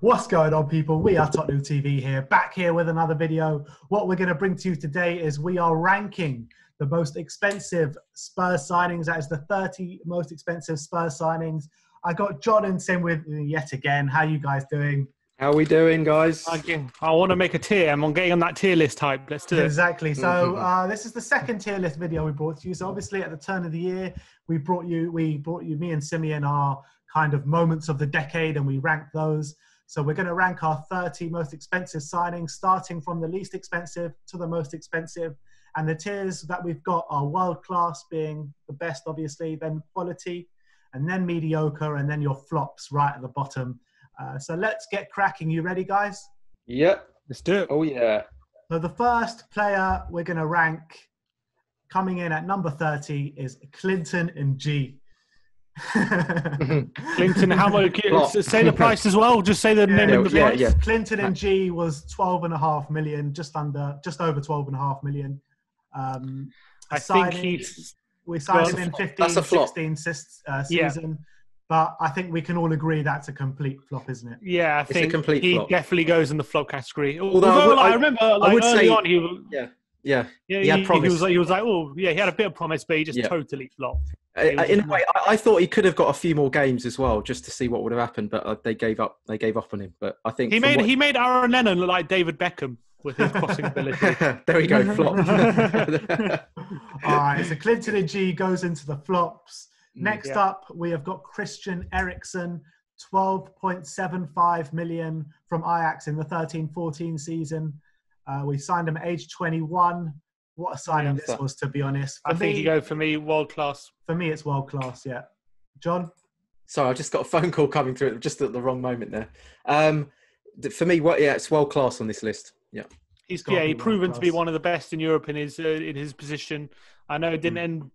What's going on, people? We are Tottenham TV here, back here with another video. What we're going to bring to you today is we are ranking the most expensive Spurs signings. That is the 30 most expensive Spurs signings. I got John and Sim with me yet again. How you guys doing? How are we doing, guys? I want to make a tier. I'm getting on that tier list type. Let's do it. Exactly. So this is the second tier list video we brought to you. So obviously at the turn of the year, we brought you, me and Simeon, our kind of moments of the decade, and we ranked those. So we're going to rank our 30 most expensive signings, starting from the least expensive to the most expensive. And the tiers that we've got are world-class being the best, obviously, then quality, and then mediocre, and then your flops right at the bottom. So let's get cracking. You ready, guys? Yep. Let's do it. Oh, yeah. So the first player we're going to rank coming in at number 30 is Clinton Njie. Clinton, how much? Say the price as well. Just say the name and the price. Yeah. Clinton Njie was 12.5 million, just over 12.5 million. I think we signed him in 15-16 season, yeah. But I think we can all agree that's a complete flop, isn't it? Yeah, I think he flop. Definitely goes in the flop category. Although I remember, early on, he was. Yeah. He was like, oh, yeah, he had a bit of promise, but he just totally flopped. In a way, I thought he could have got a few more games as well, just to see what would have happened. But they gave up. They gave up on him. But I think he made Aaron Lennon look like David Beckham with his crossing ability. There we go, flop. All right, so Clinton Njie goes into the flops. Next up, we have got Christian Eriksen, 12.75 million from Ajax in the 13-14 season. We signed him at age 21. What a signing this was, to be honest. I think he goes for me world class. For me, it's world class. Yeah, John. Sorry, I just got a phone call coming through just at the wrong moment there. For me, it's world class on this list. Yeah, he's proven to be one of the best in Europe in his position. I know it didn't end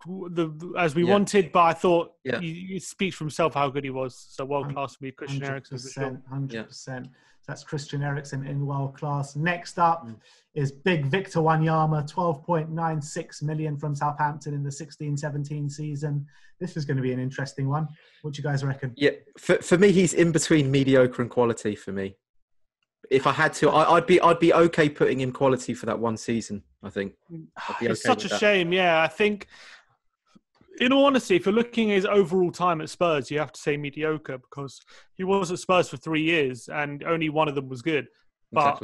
as we wanted, but I thought it speaks for himself how good he was. So world class for me, Christian Eriksen. 100%. That's Christian Eriksen in world class. Next up is big Victor Wanyama, 12.96 million from Southampton in the 16-17 season. This is going to be an interesting one. What do you guys reckon? Yeah, for me, he's in between mediocre and quality for me. If I had to, I'd be okay putting in quality for that one season. I think it's such a shame. Yeah, I think, in all honesty, if you're looking at his overall time at Spurs, you have to say mediocre because he was at Spurs for 3 years and only one of them was good. But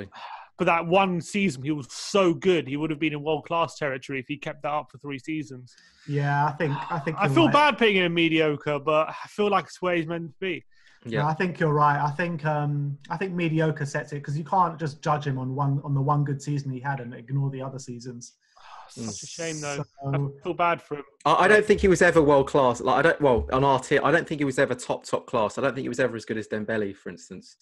that one season, he was so good. He would have been in world-class territory if he kept that up for 3 seasons. Yeah, I feel bad putting him in mediocre, but I feel like it's where he's meant to be. Yeah, no, I think you're right. I think mediocre sets it because you can't just judge him on the one good season he had and ignore the other seasons. Such a shame, though. I feel bad for him. I don't think he was ever world class. On our tier, I don't think he was ever top class. I don't think he was ever as good as Dembele, for instance.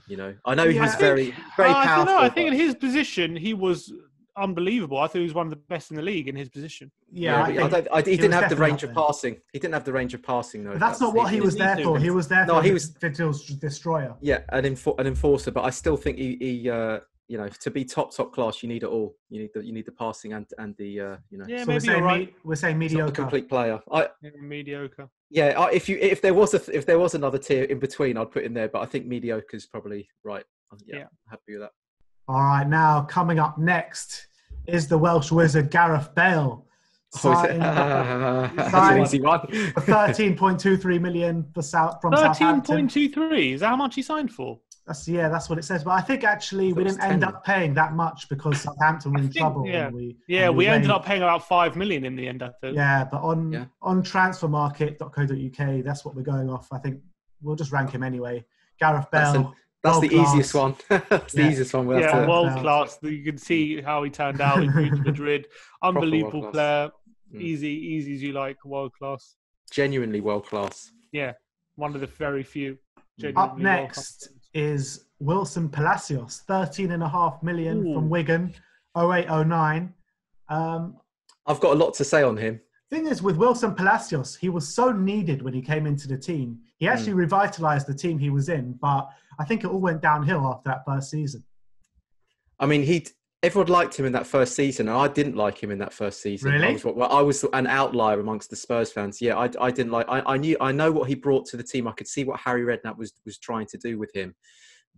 You know, I know he was very powerful. I think in his position he was unbelievable. I thought he was one of the best in the league in his position. Yeah, he didn't have the range of passing. He didn't have the range of passing, though. But that's not what he was there for. He was there for a destroyer. Yeah, an enforcer. But I still think he to be top class, you need it all. You need the passing and the Yeah, so maybe we're saying mediocre. Not a complete player. Mediocre. Yeah, if there was another tier in between, I'd put in there. But I think mediocre is probably right. Yeah, I'm happy with that. All right, now coming up next is the Welsh wizard Gareth Bale. That's an easy one. 13.23 million from Southampton. 13.23. Is that how much he signed for? That's what it says. But I think actually we didn't end up paying that much because Southampton were in trouble. We ended up paying about 5 million in the end, I think. Yeah, but on transfermarket.co.uk, that's what we're going off. I think we'll just rank him anyway. Gareth Bale. That's the easiest one. That's the easiest one. World class. You can see how he turned out in Madrid. Unbelievable player. Easy as you like. World class. Genuinely world class. Yeah, one of the very few. Up next is Wilson Palacios, 13.5 million from Wigan, 08-09. I've got a lot to say on him. Thing is, with Wilson Palacios, he was so needed when he came into the team. He actually revitalised the team he was in, but I think it all went downhill after that first season. I mean, everyone liked him in that first season, and I didn't like him in that first season. Really? I was an outlier amongst the Spurs fans. Yeah, I didn't like. I know what he brought to the team. I could see what Harry Redknapp was trying to do with him,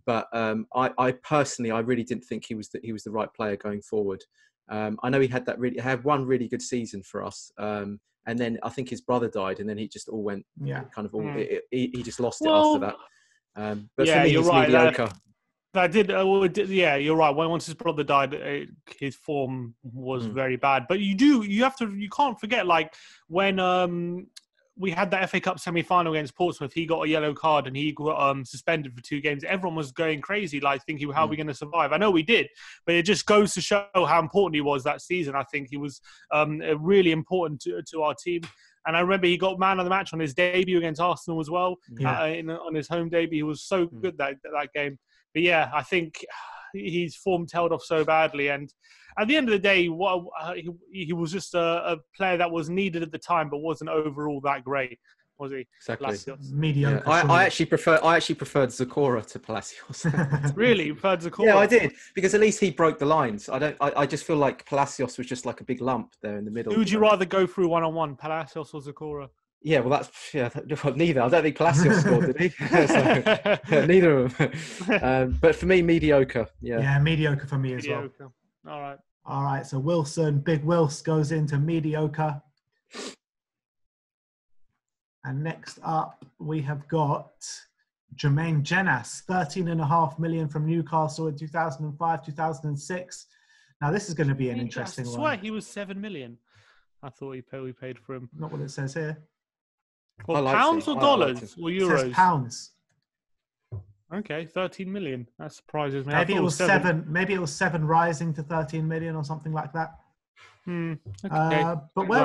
But I personally, I really didn't think he was the right player going forward. I know he had one really good season for us, and then I think his brother died, and then he just all went he just lost it after that. But for me, you're he's right. mediocre. Yeah, you're right. Once his brother died, his form was very bad. But you can't forget, like when we had the FA Cup semi-final against Portsmouth, he got a yellow card and he got suspended for 2 games. Everyone was going crazy, like thinking, how are we going to survive? I know we did, but it just goes to show how important he was that season. I think he was really important to our team. And I remember he got man of the match on his debut against Arsenal as well. On his home debut, he was so good that game. But yeah, I think his form tailed off so badly. And at the end of the day, he was just a player that was needed at the time, but wasn't overall that great, was he? Exactly. Palacios. Mediocre. Yeah. I actually preferred Zokora to Palacios. Really? You preferred Zokora? Yeah, I did, because at least he broke the lines. I just feel like Palacios was just like a big lump there in the middle. Who would you rather go through one-on-one, Palacios or Zokora? Yeah, well, neither. I don't think Palacios scored, did he? So, neither of them. But for me, mediocre. Yeah, mediocre for me as well. All right. So Wilson, Big Wills goes into mediocre. And next up, we have got Jermain Janis, 13.5 million from Newcastle in 2005, 2006. Now, this is going to be an interesting one. I swear he was 7 million. I thought we paid for him. Not what it says here. Well, pounds or dollars or euros? It says pounds. Okay, 13 million. That surprises me. Maybe it was 7. Maybe it was 7 rising to 13 million or something like that. Okay. But where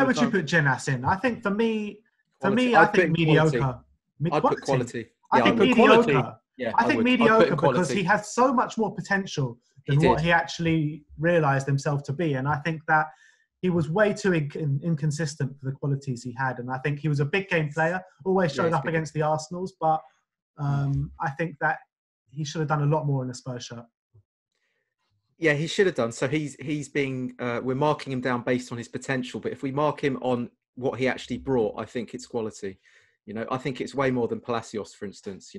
would you put Janis in? I think for me, I think mediocre. I'd put quality. I think mediocre. Yeah, I think mediocre because he has so much more potential than what he actually realised himself to be, and I think that he was way too inconsistent for the qualities he had. And I think he was a big game player, always showed up against the Arsenals, but I think that he should have done a lot more in the Spurs shirt. Yeah, he should have done. So he's being we're marking him down based on his potential, but if we mark him on what he actually brought, I think it's quality. I think it's way more than Palacios, for instance.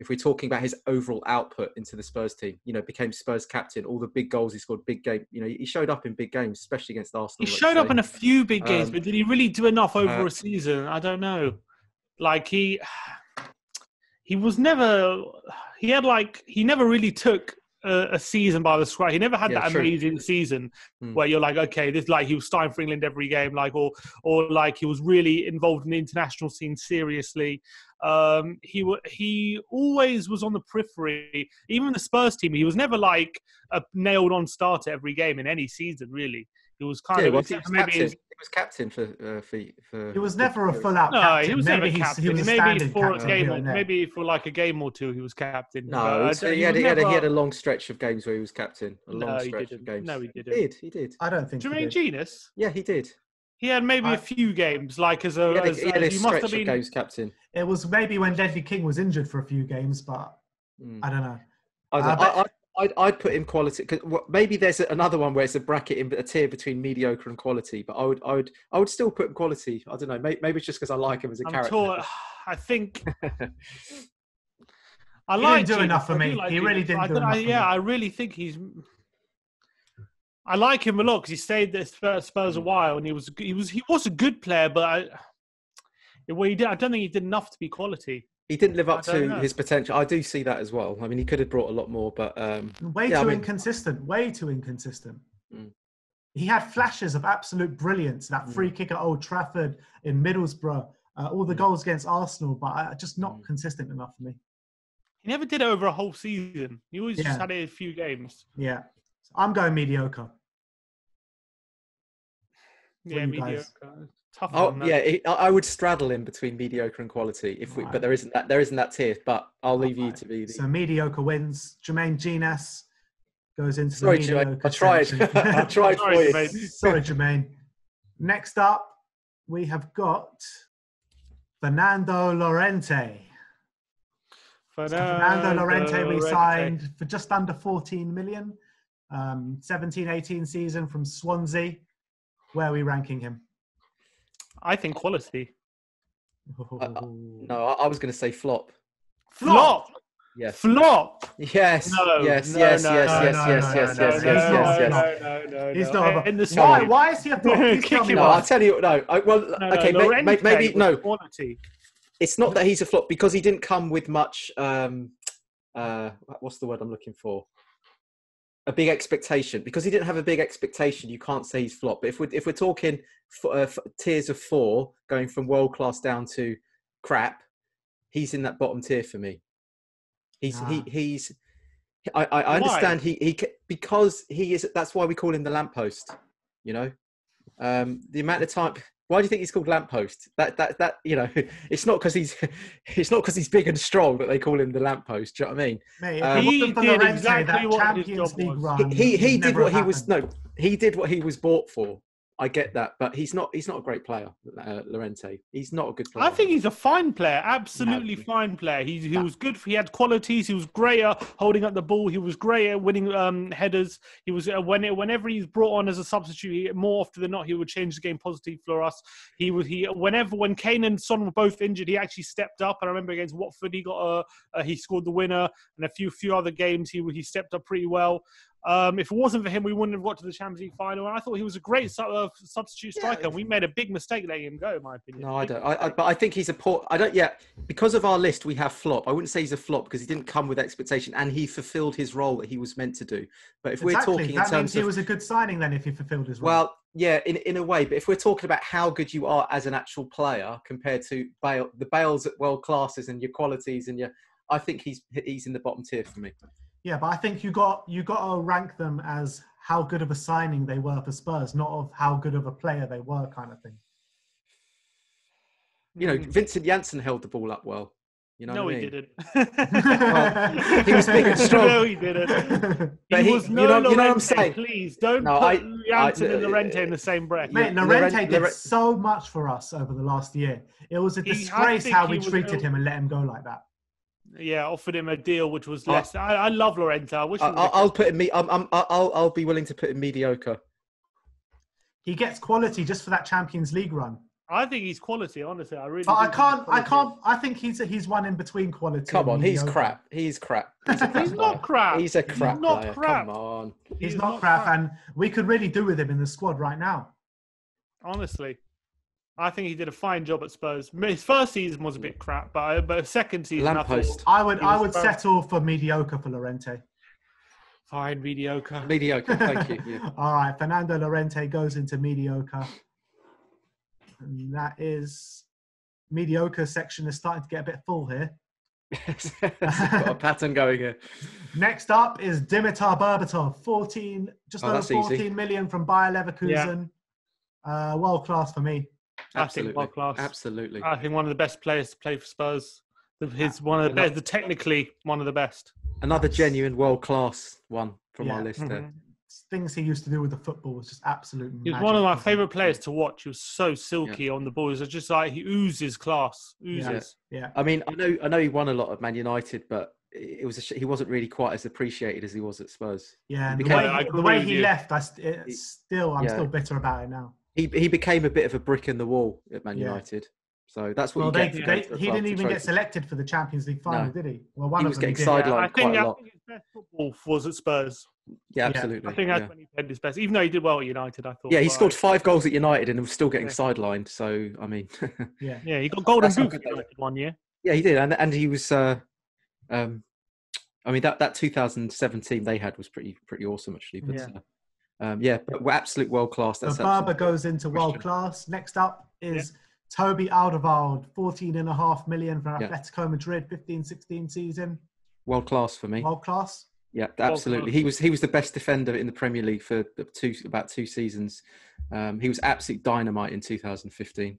If we're talking about his overall output into the Spurs team, became Spurs captain, all the big goals he scored, big game. He showed up in big games, especially against Arsenal. He showed up in a few big games, but did he really do enough over a season? I don't know. Like he was never. He never really took a season by the scruff. He never had that amazing season where you're like, okay, this he was starting for England every game, or like he was really involved in the international scene seriously. He always was on the periphery. Even the Spurs team, he was never like a nailed on starter every game in any season. Really, he was kind of. He was captain for. He was never a full out. No, captain. he was never captain. He was maybe for a captain game, maybe for like a game or two, he was captain. No, he had a long stretch of games where he was captain. No, he didn't. He did. I don't think. Jermain Janis? Yeah, he did. He had maybe a few games, like as a. He had a stretch of games captain. It was maybe when Ledley King was injured for a few games, but I don't know. I'd put him quality, because maybe there's another one where it's a tier between mediocre and quality, but I would still put him quality. I don't know. Maybe it's just because I like him as a character. I think he didn't do enough for me. He really didn't do enough. Yeah, I really think he's. I like him a lot because he stayed at Spurs a while, and he was a good player, but I don't think he did enough to be quality. He didn't live up to his potential. I do see that as well. I mean, he could have brought a lot more, but way too inconsistent. He had flashes of absolute brilliance. That free kick at Old Trafford, in Middlesbrough, all the goals against Arsenal, but just not consistent enough for me. He never did it over a whole season. He always just had it in a few games. Yeah, I'm going mediocre. Yeah, mediocre. Tough one, I would straddle in between mediocre and quality but there isn't that tier. But I'll leave you to be. So mediocre wins. Jermain Janis goes into the mediocre. I tried. I tried for you. Sorry, Jermain. Next up, we have got Fernando Llorente. Fernando Llorente we signed for just under 14 million. 17-18 season from Swansea. Where are we ranking him? I think quality. No, I was going to say flop. Flop? Yes. Flop. Yes. No, Yes. no, Yes. no, Yes. no, Yes. no, Yes. no, Yes. no, Yes. no, Yes. Yes. Yes. no. He's not. In the Why? side. Why is he a flop? Please tell me No, why. I'll tell you. No. Well, okay. Llorente Maybe was no. quality. It's not that he's a flop because he didn't come with much. What's the word I'm looking for? A big expectation. Because he didn't have a big expectation, you can't say he's flop. But if we're talking tiers of 4, going from world class down to crap, he's in that bottom tier for me. I understand because he is. That's why we call him the lamppost. You know, the amount of time. Why do you think he's called lamppost? That you know, it's not because he's big and strong that they call him the lamppost. Do you know what I mean? Mate, if it wasn't for Llorente, exactly that what his Champions job League was. run, He did what he was. happened. No, he did what he was bought for. I get that, but he's not a great player, Llorente. He's not a good player. I think he's a fine player, absolutely fine player. He was good. He had qualities. He was great at holding up the ball. He was great at winning headers. He was whenever he's brought on as a substitute, more often than not, he would change the game positive for us. When Kane and Son were both injured, he actually stepped up. And I remember against Watford, he scored the winner, and a few other games he stepped up pretty well. If it wasn't for him, we wouldn't have got to the Champions League final. And I thought he was a great substitute striker. And we made a big mistake letting him go, in my opinion. No, I don't. But I think he's a poor. I don't yet because of our list. We have flop. I wouldn't say he's a flop because he didn't come with expectation and he fulfilled his role that he was meant to do. But if we're talking in that terms means he of, was a good signing then if he fulfilled his role. well, yeah, in a way. But if we're talking about how good you are as an actual player compared to Bale, the Bales at world classes and your qualities and I think he's in the bottom tier for me. Yeah, but I think you got to rank them as how good of a signing they were for Spurs, not of how good of a player they were, kind of thing. You know, Vincent Janssen held the ball up well. You know, no, what I he mean? didn't. Well, he was big and strong. No, he didn't. But he was you know what I'm Llorente, saying? Please don't put Janssen and Llorente in the same breath. Mate, Llorente did so much for us over the last year. It was a disgrace how we treated him and let him go like that. Yeah, offered him a deal which was less. I love Llorente. I wish I'll put him. I'll be willing to put him mediocre. He gets quality just for that Champions League run. I think he's quality, honestly. But I can't. I think he's one in between quality. Come on, he's crap. He's crap. He's not crap. He's a crap He's not player. crap. Come on. He's not crap, and we could really do with him in the squad right now. Honestly, I think he did a fine job at Spurs. His first season was a bit crap, but second season, Lamppost. I would settle for mediocre for Llorente. Fine, mediocre. Mediocre, thank you. Yeah. All right, Fernando Llorente goes into mediocre. And that is mediocre section is starting to get a bit full here. Got a pattern going here. Next up is Dimitar Berbatov, over 14 million from Bayer Leverkusen. Yeah. World class for me. Absolutely. I think world class. Absolutely. I think one of the best players to play for Spurs. One of the best, technically one of the best. Another genuine world class one from our list there. Things he used to do with the football was just absolute magic. He was one of my favourite players to watch. He was so silky on the ball. It was just like he oozes class. Oozes. Yeah. I mean, I know he won a lot at Man United, but he wasn't really quite as appreciated as he was at Spurs. Yeah, and the way he left, I'm still bitter about it now. He became a bit of a brick in the wall at Man United. So that's what he didn't even get selected for the Champions League final, did he? Well, he was getting sidelined quite a lot. I think his best football was at Spurs. Yeah, absolutely. I think that's when he played his best. Even though he did well at United, I thought. Yeah, he scored 5 goals at United and was still getting sidelined. So, I mean. Yeah, he got golden boot at United one year. Yeah, he did. And he was, I mean, that 2017 they had was pretty awesome, actually. But, but we're absolute world class. So Barber goes into world class. Next up is Toby Alderweireld, 14.5 million for Atletico Madrid, 15-16 season. World class for me. World class. Yeah, absolutely. He was the best defender in the Premier League for about 2 seasons. He was absolute dynamite in 2015.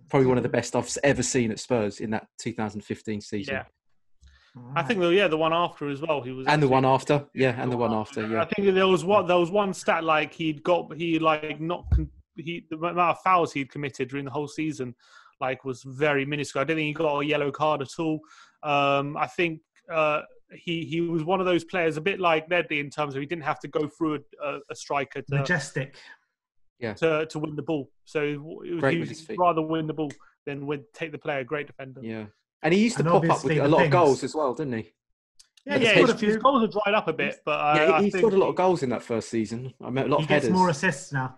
Probably one of the best I've ever seen at Spurs in that 2015 season. Yeah. Right. I think the one after as well. He was, and the one after, and the one after. Yeah, I think there was one stat like the amount of fouls he'd committed during the whole season, like was very minuscule. I don't think he got a yellow card at all. I think he was one of those players, a bit like Nedley in terms of he didn't have to go through a striker majestic, to win the ball. So he'd rather win the ball than take the player. Great defender. Yeah. And he used to pop up with a lot of goals as well, didn't he? Yeah, Yeah, his goals have dried up a bit, but he think scored a lot of goals in that first season. I meant a lot of headers. He gets more assists now.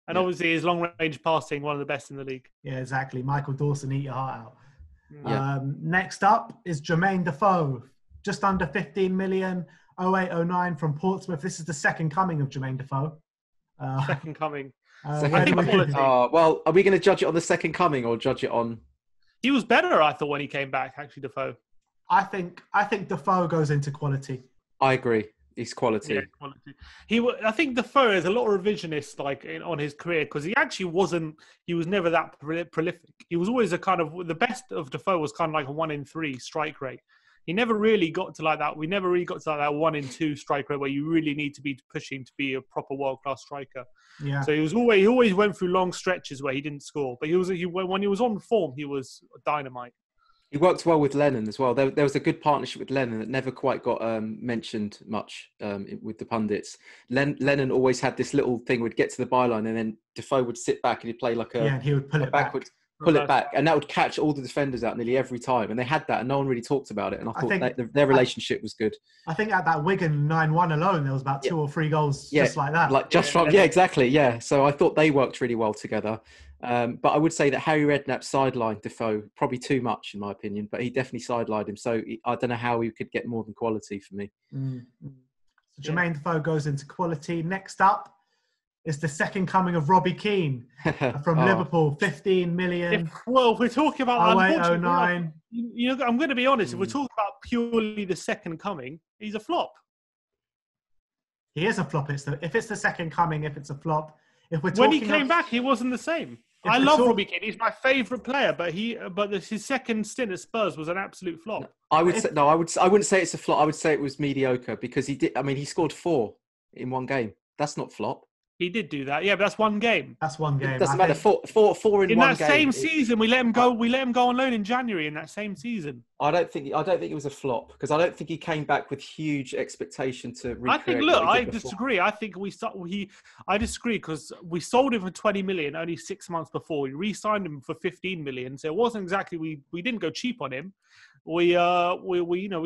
And obviously his long-range passing, one of the best in the league. Yeah, exactly. Michael Dawson, eat your heart out. Yeah. Next up is Jermain Defoe, just under 15 million, 0809 from Portsmouth. This is the second coming of Jermain Defoe. Second coming. I think quality. Well, are we going to judge it on the second coming or judge it on? He was better, I thought, when he came back. Actually, Defoe. I think Defoe goes into quality. I agree. He's quality. Yeah, quality. I think Defoe is a lot of revisionist on his career because he actually wasn't. He was never that prolific. He was always a kind of the best of Defoe was kind of like a 1 in 3 strike rate. He never really got to like that. We never really got to like that 1 in 2 strike rate where you really need to be pushing to be a proper world class striker. Yeah. So he always went through long stretches where he didn't score, but when he was on form, he was dynamite. He worked well with Lennon as well. There was a good partnership with Lennon that never quite got mentioned much with the pundits. Lennon always had this little thing, would get to the byline and then Defoe would sit back and he'd play like and he would pull it backwards. Pull it back, and that would catch all the defenders out nearly every time. And they had that, and no one really talked about it. And I thought their relationship was good. I think at that Wigan 9-1 alone, there was about 2 or 3 goals just like that. Exactly. Yeah. So I thought they worked really well together. But I would say that Harry Redknapp sidelined Defoe probably too much, in my opinion. But he definitely sidelined him. So I don't know how he could get more than quality for me. Mm-hmm. So Jermain Defoe goes into quality. Next up is the second coming of Robbie Keane from Liverpool, 15 million. If we're talking about 0809. I'm going to be honest. If we're talking about purely the second coming, he's a flop. He is a flop. If it's the second coming, if it's a flop. When he came back, he wasn't the same. I love Robbie Keane. He's my favourite player, but his second stint at Spurs was an absolute flop. I wouldn't say it's a flop. I would say it was mediocre because he did. I mean, he scored 4 in one game. That's not flop. He did do that, yeah, but that's one game. That's one game. It doesn't matter. Four in one game. In that same season, we let him go. We let him go on loan in January. In that same season, I don't think it was a flop because I don't think he came back with huge expectation to recreate. I disagree. I think I disagree because we sold him for 20 million only 6 months before. We re-signed him for 15 million, so it wasn't exactly we didn't go cheap on him. We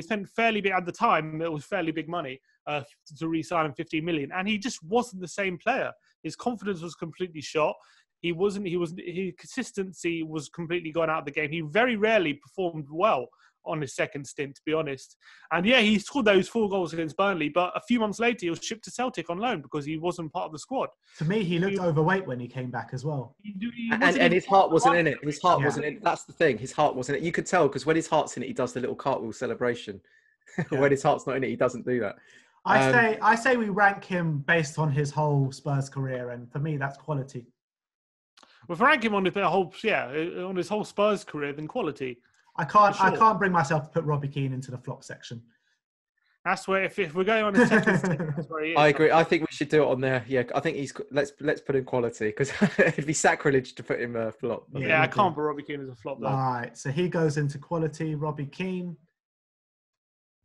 spent fairly big at the time. It was fairly big money to re-sign him 15 million, and he just wasn't the same player. His confidence was completely shot. His consistency was completely gone out of the game. He very rarely performed well on his second stint, to be honest. And yeah, he scored those 4 goals against Burnley, but a few months later he was shipped to Celtic on loan because he wasn't part of the squad. To me, he looked overweight when he came back as well. And his heart wasn't in it. His heart wasn't in it. That's the thing. His heart wasn't in it. You could tell because when his heart's in it, he does the little cartwheel celebration. When his heart's not in it, he doesn't do that. I say we rank him based on his whole Spurs career, and for me, that's quality. Well, if I rank him on his whole Spurs career, then quality. I can't bring myself to put Robbie Keane into the flop section. That's where if we're going on his second stint, that's where he is. I agree. I think we should do it on there. Yeah, I think let's put in quality because it'd be sacrilege to put him a flop. I can't put Robbie Keane as a flop though. All right, so he goes into quality. Robbie Keane.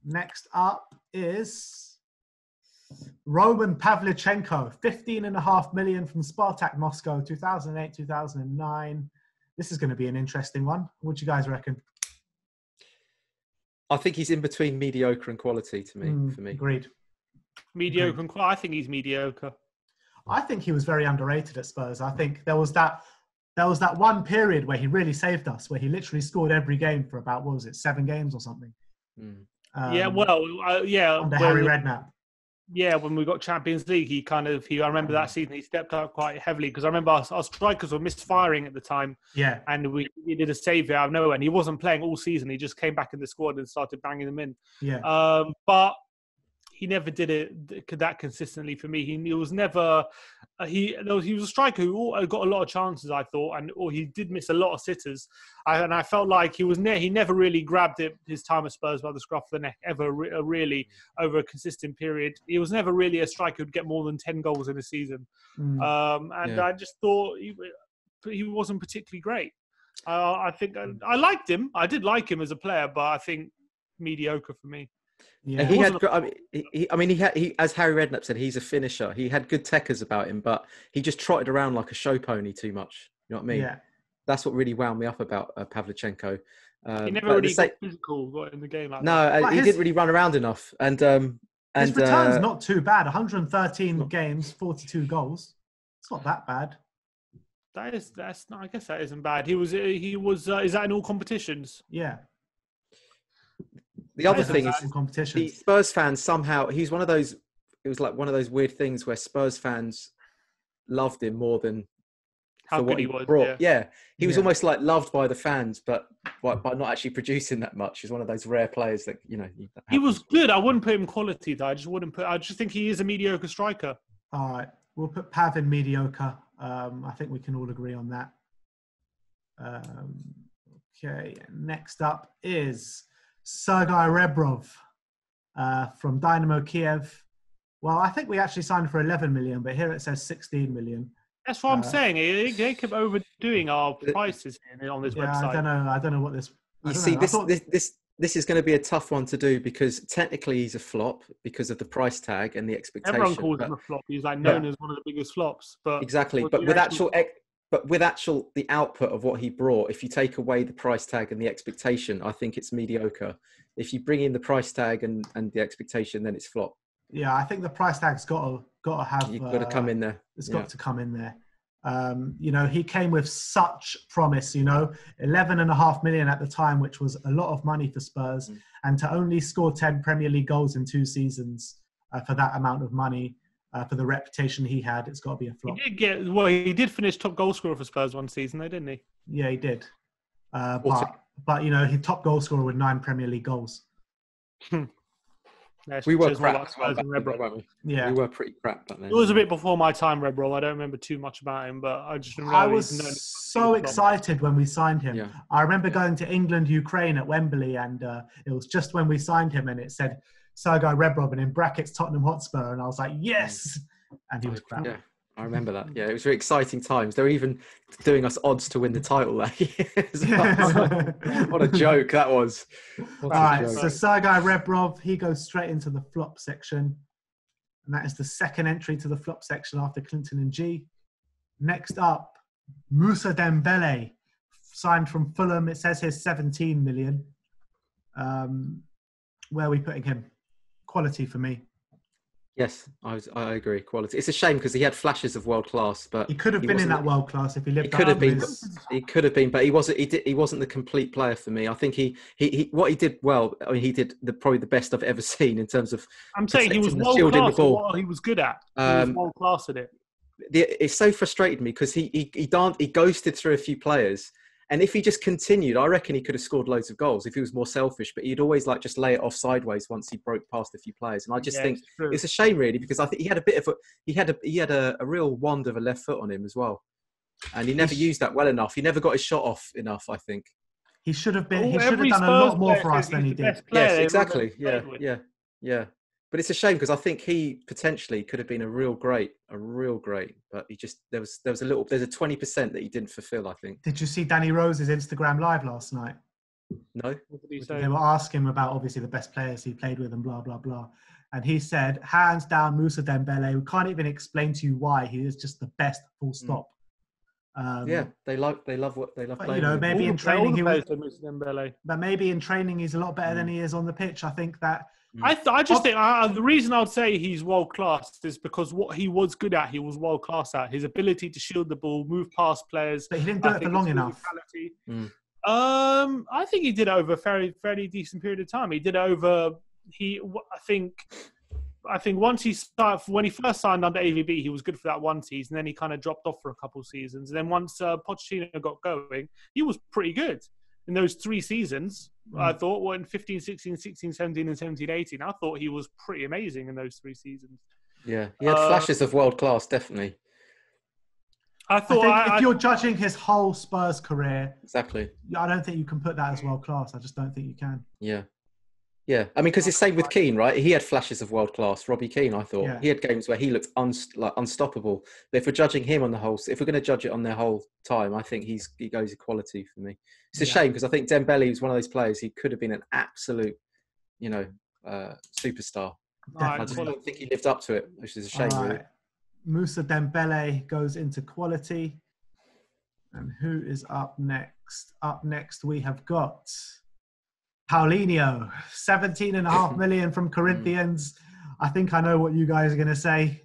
Next up is Roman Pavlichenko, 15.5 million from Spartak Moscow, 2008-2009. This is going to be an interesting one. What do you guys reckon? I think he's in between mediocre and quality for me. Agreed. Mediocre and quality. I think he's mediocre. I think he was very underrated at Spurs. I think there was that one period where he really saved us, where he literally scored every game for about 7 games or something. Under Harry Redknapp. Yeah, when we got Champions League, I remember that season he stepped up quite heavily because I remember our strikers were misfiring at the time. Yeah. And we did a save out of nowhere and he wasn't playing all season. He just came back in the squad and started banging them in. Yeah. But he never did it that consistently for me. He was never he was a striker who got a lot of chances, I thought, or he did miss a lot of sitters. And I felt like he never really grabbed his time at Spurs by the scruff of the neck ever really over a consistent period. He was never really a striker who'd get more than 10 goals in a season. I just thought he wasn't particularly great. I think I liked him. I did like him as a player, but I think mediocre for me. Yeah, he had. He as Harry Redknapp said, he's a finisher. He had good techers about him, but he just trotted around like a show pony too much. You know what I mean? Yeah. That's what really wound me up about Pavlichenko. He never really got physical got in the game like that. No, he didn't really run around enough. And his return's not too bad. 113 games, 42 goals. It's not that bad. That's not, I guess that isn't bad. He was. Is that in all competitions? Yeah. The other thing is, the Spurs fans somehow, he's one of those, it was like one of those weird things where Spurs fans loved him more than how good he was. Brought. Yeah. He was almost like loved by the fans, but by not actually producing that much. He's one of those rare players that, he was good. I wouldn't put him quality though. I just think he is a mediocre striker. All right. We'll put Pav in mediocre. I think we can all agree on that. Okay. Next up is Sergei Rebrov from Dynamo Kiev. Well, I think we actually signed for 11 million, but here it says 16 million. That's what I'm saying. They kept overdoing our prices on this website. I don't know what this. This is going to be a tough one to do because technically he's a flop because of the price tag and the expectation. Everyone calls him a flop. He's like known as one of the biggest flops. But exactly. But with the output of what he brought, if you take away the price tag and the expectation, I think it's mediocre. If you bring in the price tag and the expectation, then it's flop. Yeah, I think the price tag's got to have. You've got to come in there. It's got to come in there. He came with such promise. 11.5 million at the time, which was a lot of money for Spurs, and to only score 10 Premier League goals in 2 seasons for that amount of money, for the reputation he had, it's got to be a flop. He did finish top goal scorer for Spurs one season, though, didn't he? Yeah, he did. But he top goal scorer with 9 Premier League goals. We were crap. Yeah, we were pretty crap back then. It was a bit before my time, Rebrov. I don't remember too much about him, but I just remember. I was so excited when we signed him. Yeah. I remember going to England, Ukraine at Wembley, and it was just when we signed him, and it said Sergei Rebrov and in brackets Tottenham Hotspur, and I was like, yes, and he was crap. Yeah. I remember that. Yeah, it was very exciting times. They were even doing us odds to win the title that year. What a joke that was. All right, so Sergei Rebrov, he goes straight into the flop section. And that is the second entry to the flop section after Clinton and Njie. Next up, Moussa Dembele, signed from Fulham. It says here 17 million. Where are we putting him? Quality for me. Yes, I agree. Quality. It's a shame because he had flashes of world class, but he could have been in that world class if he lived. He could have been. He could have been, but he wasn't. He wasn't the complete player for me. I think he what he did well. I mean, he did probably the best I've ever seen in terms of. I'm saying he was world class at what he was good at. He was world class at it. It's so frustrated me because he ghosted through a few players. And if he just continued, I reckon he could have scored loads of goals if he was more selfish. But he'd always just lay it off sideways once he broke past a few players. And I just think it's a shame, really, because I think he had a bit of he had a real wand of a left foot on him as well, and he never used that well enough. He never got his shot off enough. I think he should have been. He should have done a lot more for us than he did. Yes, exactly. Yeah. But it's a shame because I think he potentially could have been a real great. But he just there's a 20% that he didn't fulfil. I think. Did you see Danny Rose's Instagram live last night? No. What did he say? They were asking him about obviously the best players he played with and blah blah blah, and he said, hands down, Moussa Dembele. We can't even explain to you why. He is just the best. Full stop. They love playing. Maybe in training he was. But maybe in training he's a lot better than he is on the pitch. I think that. I just think the reason I would say he's world class is because what he was good at, he was world class at. His ability to shield the ball, move past players. But he didn't do it for long enough. I think he did it over a fairly decent period of time. He did it over. I think once when he first signed under AVB, he was good for that one season. Then he kind of dropped off for a couple of seasons. And then once Pochettino got going, he was pretty good in those 3 seasons. I thought, in 15, 16, 16, 17 and 17, 18, I thought he was pretty amazing in those 3 seasons. Yeah, he had flashes of world class, definitely. I think if you're judging his whole Spurs career, exactly, I don't think you can put that as world class. I just don't think you can. Yeah. I mean, because it's same with Keane, right? He had flashes of world class. Robbie Keane, I thought he had games where he looked unstoppable. But if we're judging him on the whole, if we're going to judge it on their whole time, I think he goes equality for me. It's a shame because I think Dembele was one of those players. He could have been an absolute, superstar. I just don't think he lived up to it, which is a shame. Really. Moussa Dembele goes into quality. And who is up next? Up next, we have got Paulinho, 17.5 million from Corinthians. I think I know what you guys are going to say.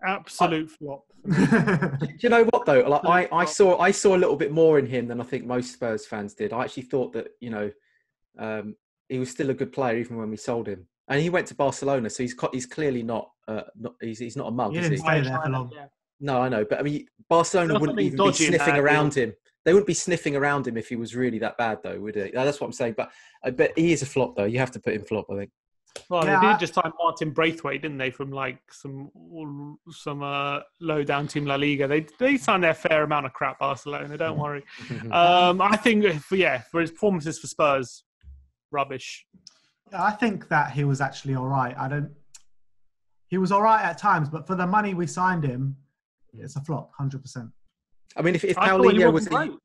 Absolute flop. Do you know what though? Like I saw a little bit more in him than I think most Spurs fans did. I actually thought that he was still a good player even when we sold him, and he went to Barcelona, so he's clearly not he's not a mug. He Is didn't he? stay there for long. No, I know, but I mean Barcelona wouldn't even be sniffing around him. They wouldn't be sniffing around him if he was really that bad, though, would they? That's what I'm saying. But I bet he is a flop, though. You have to put him flop, I think. Well, they did just sign Martin Braithwaite, didn't they, from like some low-down team La Liga. They signed their fair amount of crap, Barcelona. Don't worry. I think, for his performances for Spurs, rubbish. I think that he was actually all right. He was all right at times, but for the money we signed him, it's a flop, 100%. I mean, if Paulinho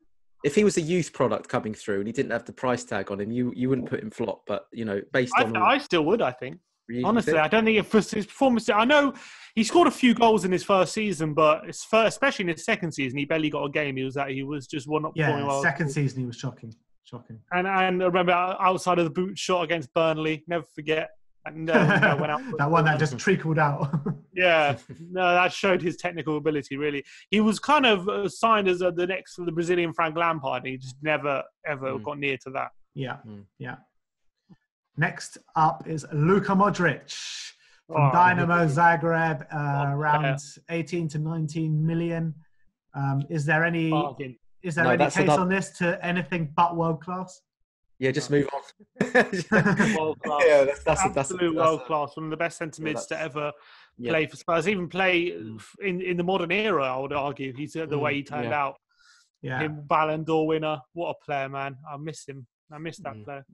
if he was a youth product coming through and he didn't have the price tag on him, you wouldn't put him flop. But based on I still would. I think honestly, I don't think it was his performance. I know he scored a few goals in his first season, but especially in his second season, he barely got a game. He was just not performing well. Second season he was shocking. And I remember outside of the boot shot against Burnley, never forget. And went out that one that just trickled out. Yeah, no, that showed his technical ability. Really, he was kind of signed as the next the Brazilian Frank Lampard, and he just never ever got near to that. Yeah. Next up is Luka Modric from Dynamo Zagreb, around 18 to 19 million. Is there any case on this to anything but world class? Yeah, just move on. World class. Yeah, that's absolute world class. One of the best centre mids to ever play for Spurs. Even play in the modern era, I would argue. He's the way he turned out. Yeah, him, Ballon d'Or winner. What a player, man! I miss him. I miss that player.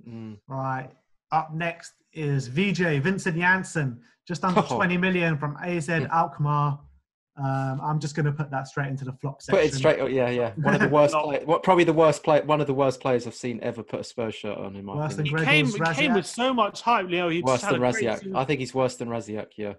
Right. Up next is Vincent Janssen, just under 20 million from AZ Alkmaar. I'm just going to put that straight into the flop section. Put it straight. Yeah. One of the worst. Probably the worst player. One of the worst players I've seen ever put a Spurs shirt on. In my opinion. He came with so much hype. He worse than Raziak. I think he's worse than Raziak. Yeah.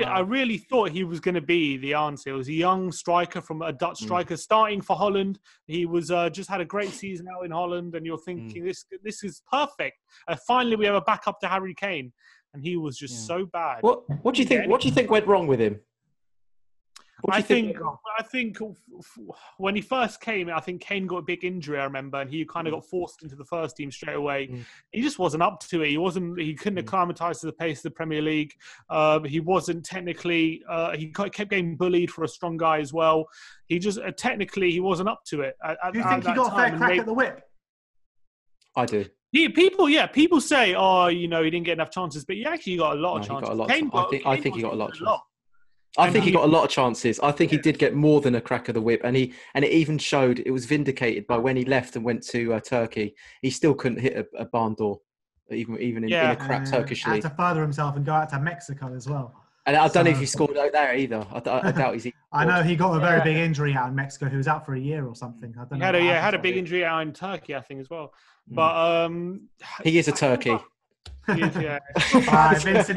I really thought he was going to be the answer. He was a young striker from a Dutch striker starting for Holland. He was just had a great season out in Holland, and you're thinking this is perfect. Finally, we have a backup to Harry Kane, and he was just so bad. What do you think? What do you think went wrong with him? I think when he first came, I think Kane got a big injury, I remember, and he kind of got forced into the first team straight away. He just wasn't up to it. He couldn't acclimatise to the pace of the Premier League. He wasn't technically, he kept getting bullied for a strong guy as well. He just, technically, he wasn't up to it. Do you think he got a fair crack at the whip? I do. People say, he didn't get enough chances, but he actually got a lot of chances. I think he got a lot of chances. I think he got a lot of chances. I think he did get more than a crack of the whip, and it even showed. It was vindicated by when he left and went to Turkey. He still couldn't hit a barn door, even in a crap Turkish league. Had to further himself and go out to Mexico as well. And I don't know if he scored out there either. I doubt he's. I know he got a very big injury out in Mexico. He was out for a year or something. I don't know. Had a big injury out in Turkey, I think, as well. But he is a turkey. Vincent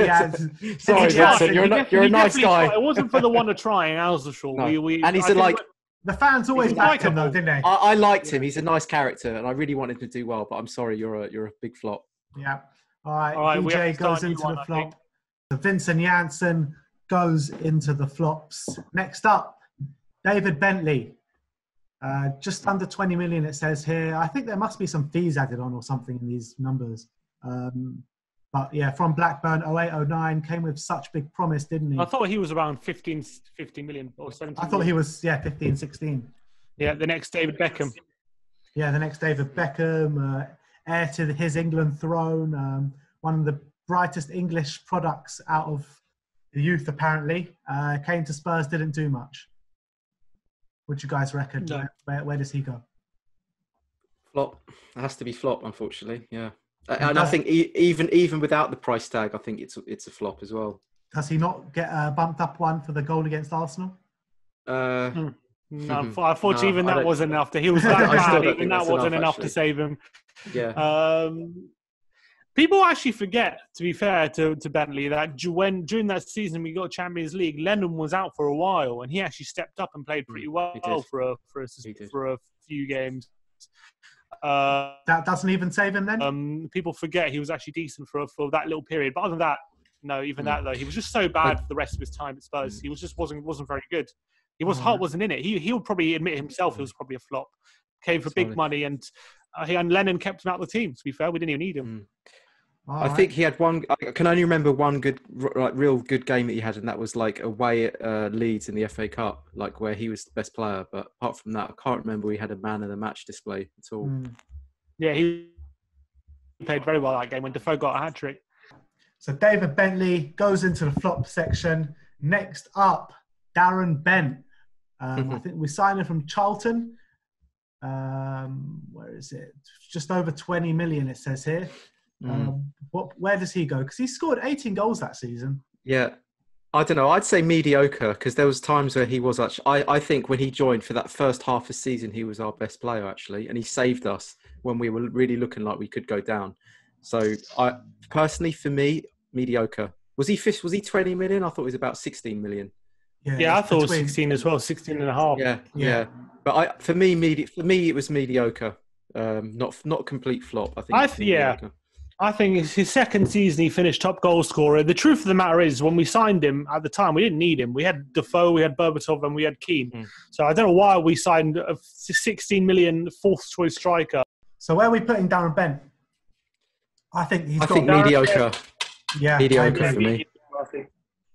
Janssen. Sorry, Vincent, you're a nice guy. It wasn't for the one to try, and that was the short. No. And he's the fans always backed him, though, didn't they? I liked him. He's a nice character, and I really wanted him to do well. But I'm sorry, you're a big flop. Yeah. All right. VJ goes into the flop. So Vincent Janssen goes into the flops. Next up, David Bentley. Just under 20 million, it says here. I think there must be some fees added on or something in these numbers. But yeah, from Blackburn, 08-09, came with such big promise, didn't he? I thought he was around 15 million or 17 I thought he was, 15, 16. Yeah, the next David Beckham. Yeah, the next David Beckham, heir to his England throne, one of the brightest English products out of the youth, apparently. Came to Spurs, didn't do much. What do you guys reckon? No. Where does he go? Flop. It has to be flop, unfortunately, yeah. And I think even without the price tag, I think it's a flop as well. Does he not get bumped up one for the goal against Arsenal? No, unfortunately, even that wasn't enough. He was that bad, even that wasn't enough to save him. Yeah. People actually forget, to be fair to Bentley, that during that season we got Champions League, Lennon was out for a while, and he actually stepped up and played pretty well for a few games. That doesn't even save him then? People forget he was actually decent for that little period. But other than that, no, even that though, he was just so bad for the rest of his time at Spurs. He was just wasn't very good. Heart wasn't in it. He would probably admit himself it was probably a flop. Came for big money, and Lennon kept him out of the team. To be fair, we didn't even need him. I think he had one. I can only remember one good, real good game that he had, and that was like away at Leeds in the FA Cup, like where he was the best player. But apart from that, I can't remember we had a man of the match display at all. Yeah, he played very well that game when Defoe got a hat trick. So David Bentley goes into the flop section. Next up, Darren Bent. I think we signed him from Charlton. Where is it? Just over 20 million, it says here. Where does he go? Because he scored 18 goals that season. Yeah. I don't know. I'd say mediocre because there was times where he was actually... I think when he joined for that first half of the season, he was our best player, actually. And he saved us when we were really looking like we could go down. So, personally, for me, mediocre. Was he 20 million? I thought it was about 16 million. Yeah, I thought it was 16 as well, 16 and a half. Yeah. But for me, it was mediocre. Not complete flop. I think. Mediocre. I think it's his second season he finished top goal scorer. The truth of the matter is, when we signed him at the time, we didn't need him. We had Defoe, we had Berbatov, and we had Keane. So I don't know why we signed a 16 million fourth choice striker. So where are we putting Darren Bent? I think mediocre. Yeah, mediocre for me.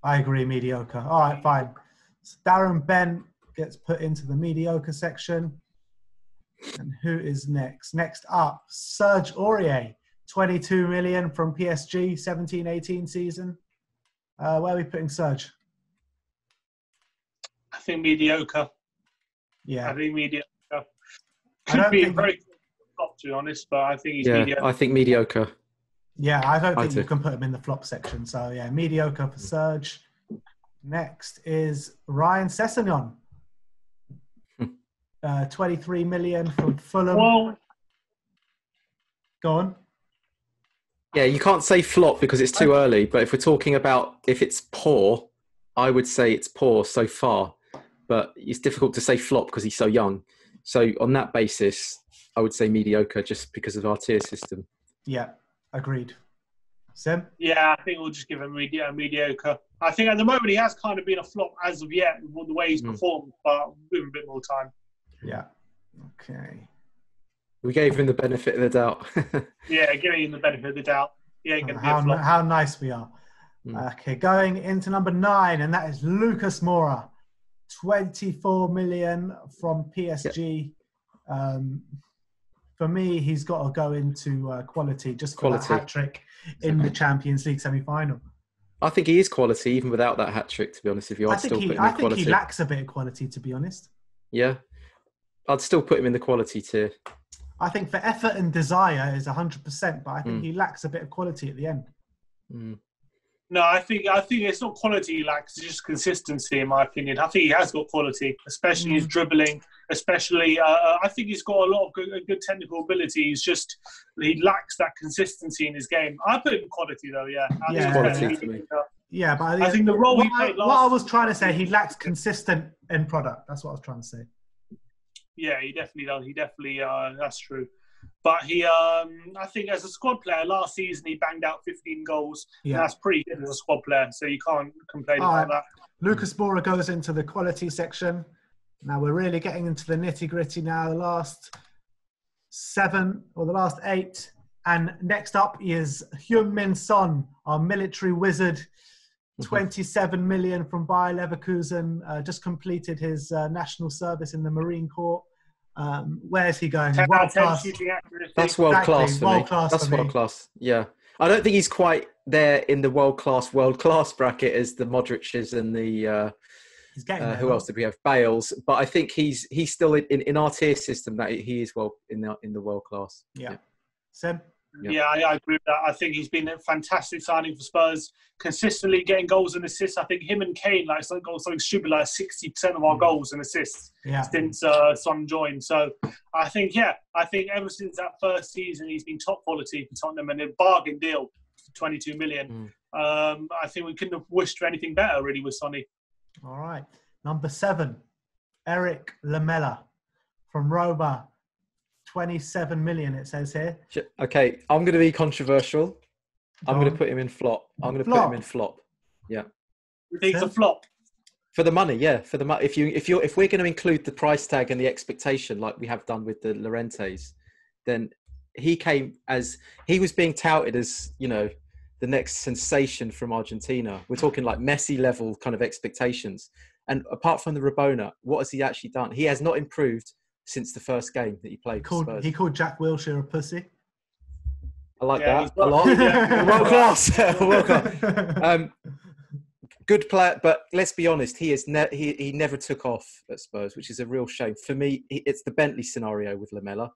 I agree, mediocre. All right, fine. So Darren Bent gets put into the mediocre section. And who is next? Next up, Serge Aurier. 22 million from PSG, 17-18 season. Where are we putting Serge? I think mediocre. Yeah. I think mediocre. Could be a very good flop, to be honest, but I think he's mediocre. I think mediocre. Yeah, I don't think you can put him in the flop section. So, yeah, mediocre for Serge. Next is Ryan Sessegnon. 23 million from Fulham. Well, go on. Yeah, you can't say flop because it's too early. But if we're talking about if it's poor, I would say it's poor so far. But it's difficult to say flop because he's so young. So on that basis, I would say mediocre just because of our tier system. Yeah, agreed. Sim? Yeah, I think we'll just give him mediocre. I think at the moment he has kind of been a flop as of yet, the way he's performed, but give him a bit more time. Yeah. Okay. We gave him the benefit of the doubt. Yeah, giving him the benefit of the doubt. He ain't going to be a flop. How nice we are. Okay, going into number 9, and that is Lucas Moura. 24 million from PSG. Yep. For me, he's got to go into quality just for that hat-trick in the Champions League semi-final. I think he is quality even without that hat-trick, to be honest. If you, I'd still put him in quality. I think he lacks a bit of quality, to be honest. Yeah. I'd still put him in the quality tier. I think for effort and desire is 100%, but I think he lacks a bit of quality at the end. No, I think it's not quality he lacks, it's just consistency, in my opinion. I think he has got quality, especially his dribbling. Especially, I think he's got a lot of good technical ability. He's just he lacks that consistency in his game. I put him in quality though. Yeah, quality for me. Yeah, but I think the role he played last. What I was trying to say, he lacks consistent end product. That's what I was trying to say. Yeah, he definitely does. He definitely, that's true. But he, I think as a squad player, last season he banged out 15 goals. Yeah. That's pretty good as a squad player, so you can't complain about that. Lucas Moura goes into the quality section. Now we're really getting into the nitty-gritty now. The last 7 or the last 8. And next up is HeungMin Son, our military wizard. 27 million from Bayer Leverkusen. Just completed his national service in the Marine Corps. Where's he going? World class. That's world class for me. That's world class. Yeah. I don't think he's quite there in the world class bracket as the Modric's and the who else did we have? Bales. But I think he's still in our tier system that he is well in the world class. Yeah. Seb? Yeah, I agree with that. I think he's been a fantastic signing for Spurs, consistently getting goals and assists. I think him and Kane something stupid like 60% of our goals and assists since Son joined. So I think ever since that first season, he's been top quality for Tottenham, and a bargain deal for 22 million. I think we couldn't have wished for anything better really with Sonny. All right, number 7, Eric Lamela from Roma. 27 million, it says here. Okay, I'm going to be controversial. I'm going to put him in flop. Yeah. You think it's a flop? For the money, yeah. For the money. If we're going to include the price tag and the expectation, like we have done with the Llorentes, then he was being touted as, the next sensation from Argentina. We're talking like Messi level kind of expectations. And apart from the Rabona, what has he actually done? He has not improved since the first game that he played for Spurs. He called Jack Wilshere a pussy. I like that a lot. World class. World class. Good player, but let's be honest, he never took off at Spurs, which is a real shame. For me, it's the Bentley scenario with Lamela.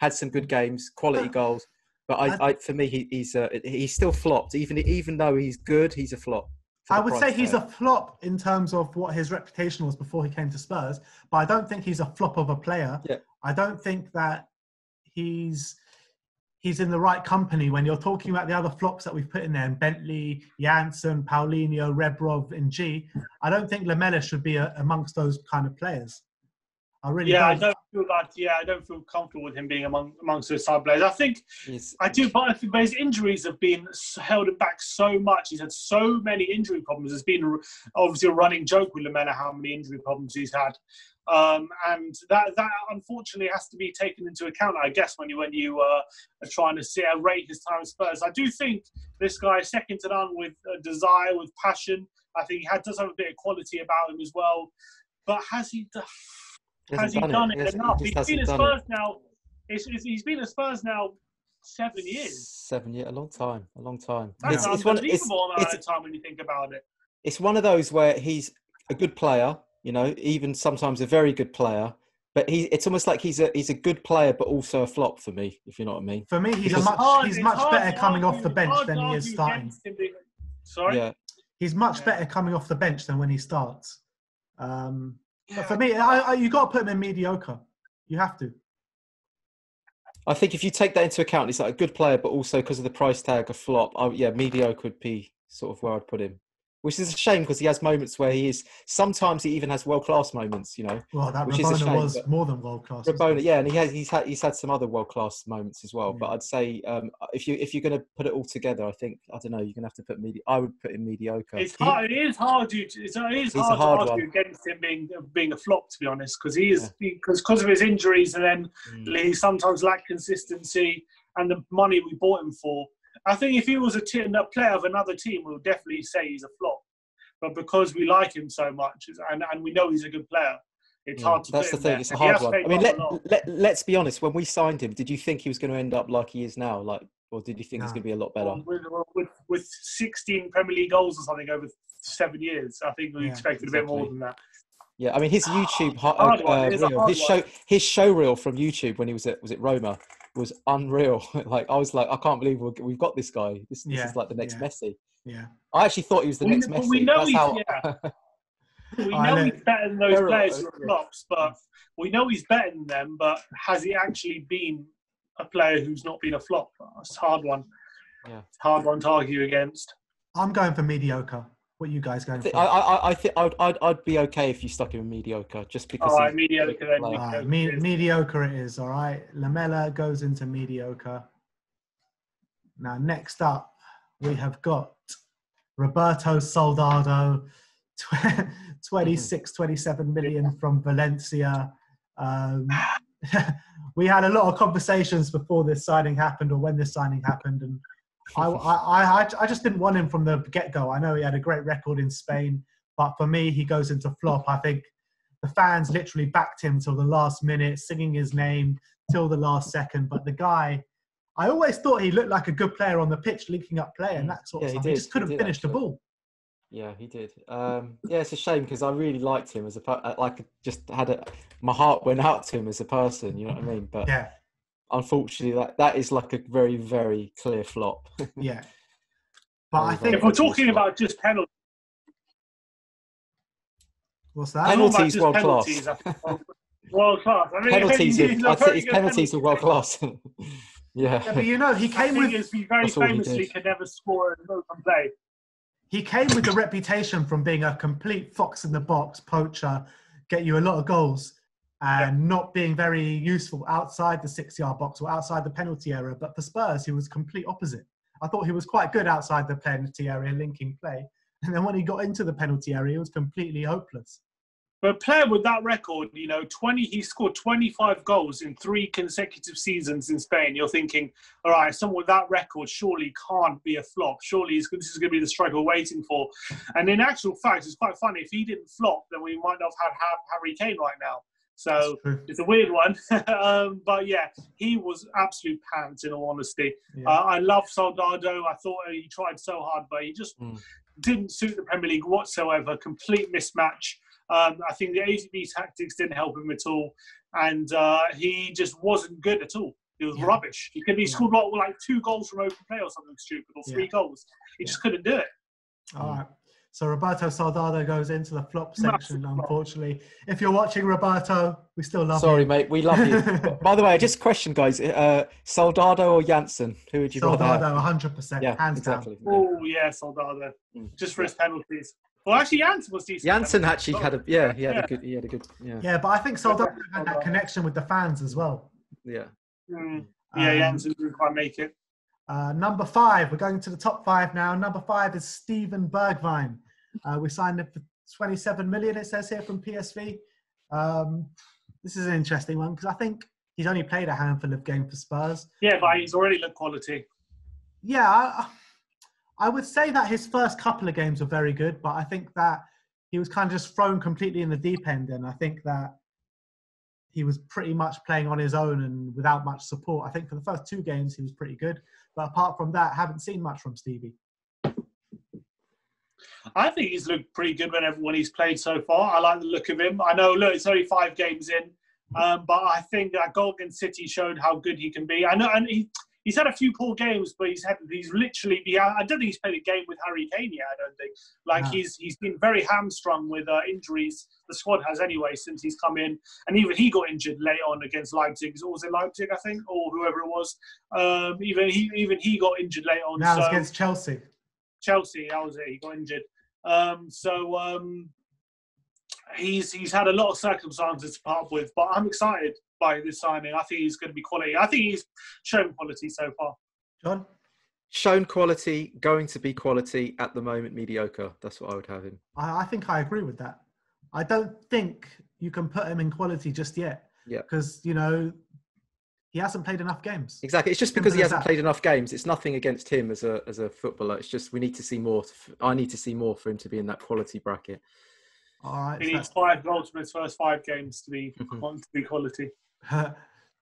Had some good games, quality goals, but for me, he's still flopped. Even though he's good, he's a flop. I would say he's a flop in terms of what his reputation was before he came to Spurs, but I don't think he's a flop of a player. Yeah. I don't think that he's in the right company when you're talking about the other flops that we've put in there, and Bentley, Janssen, Paulinho, Rebrov, and Njie. I don't think Lamela should be amongst those kind of players. I really don't. I don't feel comfortable with him being amongst those side players. I think I do, but his injuries have been held him back so much. He's had so many injury problems. It's been obviously a running joke with Lamela how many injury problems he's had, and that unfortunately has to be taken into account, I guess, when you are trying to rate his time at Spurs. I do think this guy is second to none with desire, with passion. I think he does have a bit of quality about him as well, but has he done it enough? He's been at Spurs now. He's been at Spurs now 7 years. 7 years, a long time. That's unbelievable amount of time when you think about it. It's one of those where he's a good player, even sometimes a very good player. But it's almost like he's a good player, but also a flop for me, if you know what I mean. For me, he's much better coming off the bench than he is starting. Sorry? Yeah. He's much better coming off the bench than when he starts. But for me, you got to put him in mediocre. You have to. I think if you take that into account, he's like a good player, but also because of the price tag, a flop. Mediocre would be sort of where I'd put him. Which is a shame because he has moments where he is. Sometimes he even has world-class moments, Well, that which Rabona was more than world-class. Rabona, yeah, and he's had some other world-class moments as well. Yeah. But I'd say if you're going to put it all together, I don't know. You're going to have to put I would put him mediocre. It's hard. It is hard to argue against him being a flop, to be honest, because because of his injuries, and then he sometimes lacked consistency and the money we bought him for. I think if he was a player of another team, we would definitely say he's a flop. But because we like him so much and we know he's a good player, it's hard to That's put the thing. him there. It's a hard one. I mean, let's be honest. When we signed him, did you think he was going to end up like he is now? Or did you think he's going to be a lot better? With 16 Premier League goals or something over 7 years, I think we expected a bit more than that. Yeah, I mean, his YouTube his show reel from YouTube when he was at Roma was unreal. I was like, I can't believe we've got this guy. This is like the next Messi. Yeah, I actually thought he was the next Messi. We know he's better than those players who are flops, but we know he's better than them. But has he actually been a player who's not been a flop? It's a hard one. Yeah, it's a hard one to argue against. I'm going for mediocre. What are you guys going for? I think I'd be okay if you stuck him in mediocre, just because. All right, mediocre then. Mediocre it is. All right, Lamela goes into mediocre. Now, next up, we have got Roberto Soldado, 27 million from Valencia. We had a lot of conversations before this signing happened, or when this signing happened, and I just didn't want him from the get-go. I know he had a great record in Spain, but for me, he goes into flop. I think the fans literally backed him till the last minute, singing his name till the last second. But the guy, I always thought he looked like a good player on the pitch, linking up play and that sort of stuff. He just couldn't finish the ball. Yeah, he did. It's a shame because I really liked him as a my heart went out to him as a person. You know what I mean? But unfortunately, that is like a very, very clear flop. Yeah. But I think if we're talking about just penalties, what's that? Penalties, world penalties, class. World class. I mean, Penalties, I'd say his penalties are world class. Yeah. But you know, he came he very famously could never score an open play. He came with the reputation from being a complete fox in the box poacher, get you a lot of goals, and not being very useful outside the 6-yard box or outside the penalty area. But for Spurs, he was complete opposite. I thought he was quite good outside the penalty area, linking play. And then when he got into the penalty area, he was completely hopeless. But a player with that record, he scored 25 goals in 3 consecutive seasons in Spain. You're thinking, all right, someone with that record surely can't be a flop. Surely this is going to be the striker we're waiting for. And in actual fact, it's quite funny. If he didn't flop, then we might not have had Harry Kane right now. So it's a weird one. But yeah, he was absolute pants, in all honesty. Yeah. I love Soldado. I thought he tried so hard, but he just didn't suit the Premier League whatsoever. Complete mismatch. I think the ATB tactics didn't help him at all. And he just wasn't good at all. He was rubbish. He could be scored like 2 goals from open play or something stupid, or 3 goals. He just couldn't do it. All right. So Roberto Soldado goes into the flop section, unfortunately. If you're watching, Roberto, we still love you. Sorry, mate. We love you. By the way, just a question, guys. Soldado or Janssen? Who would you rather have? Soldado, 100%. Hands down. Oh, yeah, Soldado. Just for his penalties. Well, actually, Janssen was decent. Janssen actually had a a good. Yeah, but I think Soldado had that connection with the fans as well. Yeah. Janssen didn't quite make it. Number 5, we're going to the top 5 now. Number 5 is Steven Bergwijn. We signed him for 27 million, it says here, from PSV. This is an interesting one because I think he's only played a handful of games for Spurs. Yeah, but he's already looked quality. Yeah, I would say that his first couple of games were very good, but I think that he was kind of just thrown completely in the deep end, and I think that he was pretty much playing on his own and without much support. I think for the first 2 games, he was pretty good. But apart from that, haven't seen much from Stevie. I think he's looked pretty good when he's played so far. I like the look of him. I know, look, it's only 5 games in. But I think that goal against City showed how good he can be. I know, and he's had a few poor games, but he's literally I don't think he's played a game with Harry Kane yet. I don't think. No. He's been very hamstrung with injuries. The squad has anyway since he's come in, and even he got injured late on against Leipzig. Or was it Leipzig, I think, or whoever it was? Even he got injured late on. Now it's against Chelsea. Chelsea, that was it. He got injured. He's had a lot of circumstances to put up with, but I'm excited by this signing. I think he's going to be quality. I think he's shown quality so far. John? Shown quality, going to be quality, at the moment mediocre. That's what I would have him. I think I agree with that. I don't think you can put him in quality just yet. Yeah. Because, he hasn't played enough games. Exactly. It's just because he hasn't played enough games. It's nothing against him as a footballer. It's just we need to see more. I need to see more for him to be in that quality bracket. All right. He needs 5 goals from his first 5 games to be quality.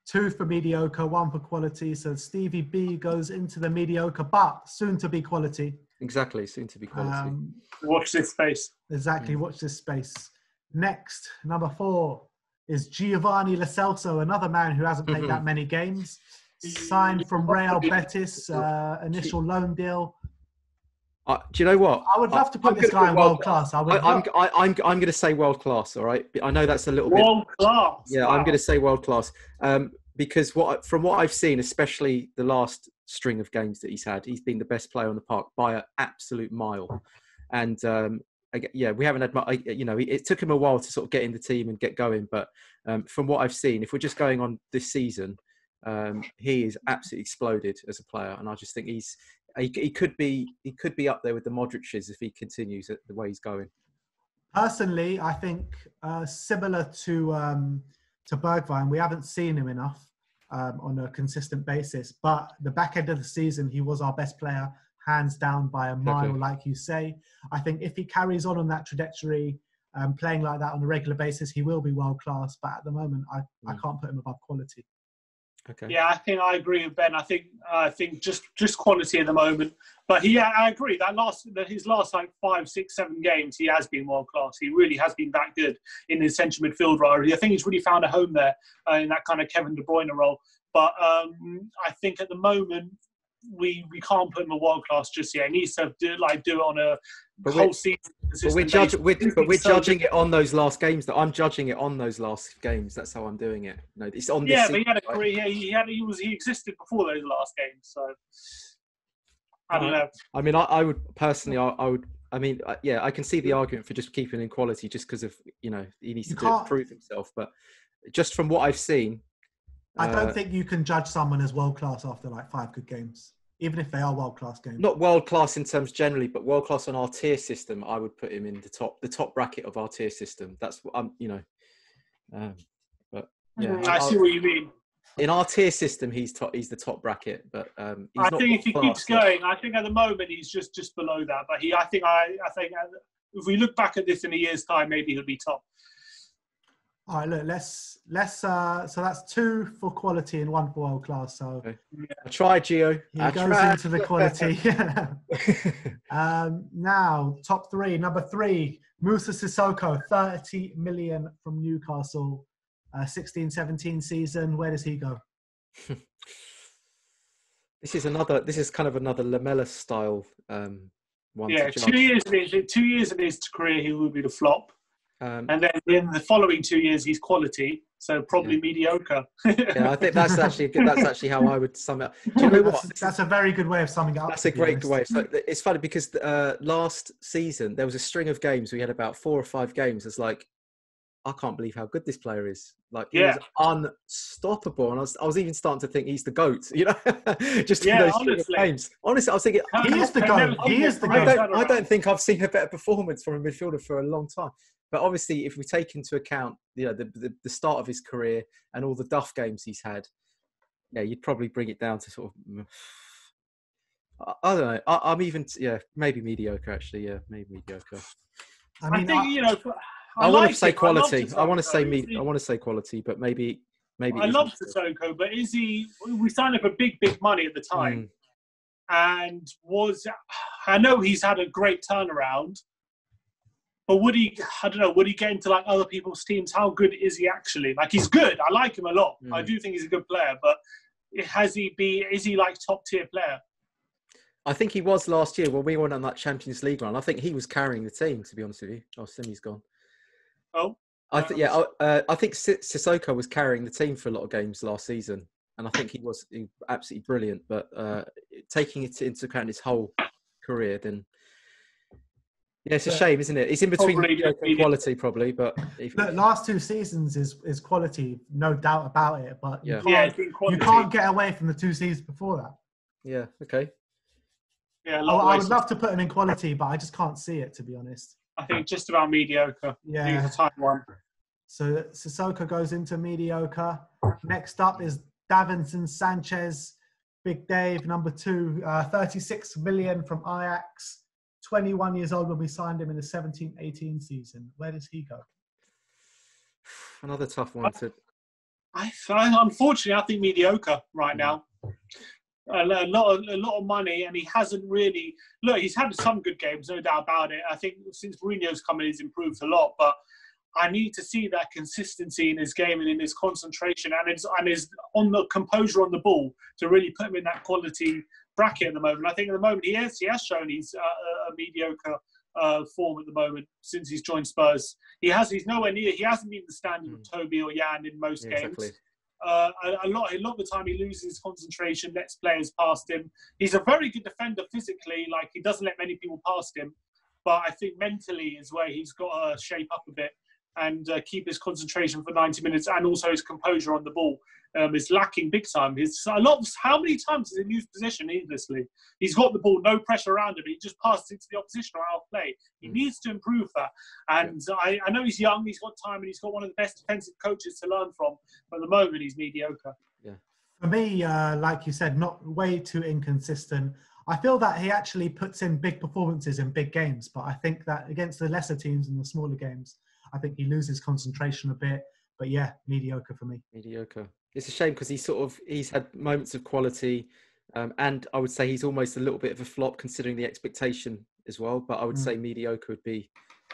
2 for mediocre, 1 for quality. So Stevie B goes into the mediocre, but soon to be quality. Exactly, soon to be quality. Watch this space. Exactly, watch this space. Next, number 4 is Giovanni Lo Celso, another man who hasn't played that many games. Signed from Real Betis, initial loan deal. Do you know what? I would love to put this guy in world class. I'm going to say world class. All right, I know that's a little bit world class. Yeah, wow. I'm going to say world class because from what I've seen, especially the last string of games that he's had, he's been the best player on the park by an absolute mile. And we haven't had much. It took him a while to sort of get in the team and get going. But from what I've seen, if we're just going on this season, he is absolutely exploded as a player, and I just think he could be up there with the Modric's if he continues the way he's going. Personally, I think similar to Bergwijn, we haven't seen him enough on a consistent basis. But the back end of the season, he was our best player, hands down by a mile, like you say. I think if he carries on that trajectory, playing like that on a regular basis, he will be world class. But at the moment, I can't put him above quality. Okay. Yeah, I think I agree with Ben. I think just quality at the moment. But I agree that his last 5, 6, 7 games, he has been world class. He really has been that good in his central midfield role. I think he's really found a home there in that kind of Kevin De Bruyne role. But I think at the moment we can't put him a world class just yet. He needs to do it on a whole season. But we're judging it on those last games. That I'm judging it on those last games. That's how I'm doing it. No, it's on this. Yeah, season, but he had a right? career. He existed before those last games. So I don't know. I mean, I would personally, I would. I mean, yeah, I can see the argument for just keeping in quality, just because of he needs to prove himself. But just from what I've seen, I don't think you can judge someone as world class after like 5 good games, even if they are world class games. Not world class in terms generally, but world class on our tier system. I would put him in the top bracket of our tier system. That's what I'm, but yeah, I see what you mean. In our tier system, he's the top bracket, but he's I not think if he keeps going, yet. I think at the moment he's just below that. But I think if we look back at this in a year's time, maybe he'll be top. All right, look, let's so that's 2 for quality and 1 for world class. So okay. I tried, Gio. He goes into the quality. Now, top 3, number 3, Moussa Sissoko, 30 million from Newcastle, 16-17 season. Where does he go? This is kind of another Lamella style one. Yeah, 2 years in his career, he will be the flop. And then in the following 2 years, he's quality, so probably mediocre. Yeah, I think that's actually how I would sum it up. Do you know what? That's a very good way of summing it up. That's a great way. So it's funny because last season there was a string of games. We had about 4 or 5 games. It's like, I can't believe how good this player is. Like, he was unstoppable, and I was even starting to think he's the GOAT. Just in those games. Honestly, I was thinking he is the GOAT. He is the GOAT. I don't think I've seen a better performance from a midfielder for a long time. But obviously, if we take into account, the start of his career and all the duff games he's had, yeah, you'd probably bring it down to sort of. I don't know. I'm even maybe mediocre actually. Yeah, maybe mediocre. I mean, I want to say quality. I want to say quality, but maybe. I love Sissoko, but is he? We signed him for big money at the time, and I know he's had a great turnaround. But would he? I don't know. Would he get into like other people's teams? How good is he actually? Like, he's good. I like him a lot. I do think he's a good player. But is he like top tier player? I think he was last year when we went on that Champions League run. I think he was carrying the team. To be honest with you, Simi's gone. Oh, I think Sissoko was carrying the team for a lot of games last season, and I think he was absolutely brilliant. But taking it into account his whole career, then. Yeah, it's a shame, isn't it? It's in between quality, probably. But the last 2 seasons is quality, no doubt about it. But you you can't get away from the 2 seasons before that. Yeah. Okay. Yeah, I would love to put him in quality, but I just can't see it, to be honest. I think just about mediocre. Yeah, I think it's a time one. So Sissoko goes into mediocre. Next up is Davinson Sanchez, Big Dave, number 2, 36 million from Ajax. 21 years old when we signed him in the 17-18 season. Where does he go? Another tough one to. Unfortunately, I think mediocre right now. A lot of money, and he hasn't really. Look, he's had some good games, no doubt about it. I think since Mourinho's come in, he's improved a lot. But I need to see that consistency in his game and in his concentration and his on the composure on the ball to really put him in that quality bracket at the moment. I think at the moment he has shown he's a mediocre form at the moment since he's joined Spurs. He's nowhere near. He hasn't been the standard of Toby or Jan in most games. Exactly. A lot of the time he loses concentration, lets players past him. He's a very good defender physically, like he doesn't let many people past him. But I think mentally is where he's got to shape up a bit and keep his concentration for 90 minutes, and also his composure on the ball is lacking big time. How many times has he used possession needlessly? He's got the ball, no pressure around him. He just passes it to the opposition or out of play. He needs to improve that. And I know he's young, he's got time, and he's got one of the best defensive coaches to learn from. But at the moment, he's mediocre. Yeah. For me, like you said, not way too inconsistent. I feel that he actually puts in big performances in big games, but I think that against the lesser teams and the smaller games, I think he loses concentration a bit. But yeah, mediocre for me. Mediocre. It's a shame because he's had moments of quality, and I would say he's almost a little bit of a flop considering the expectation as well. But I would say mediocre would be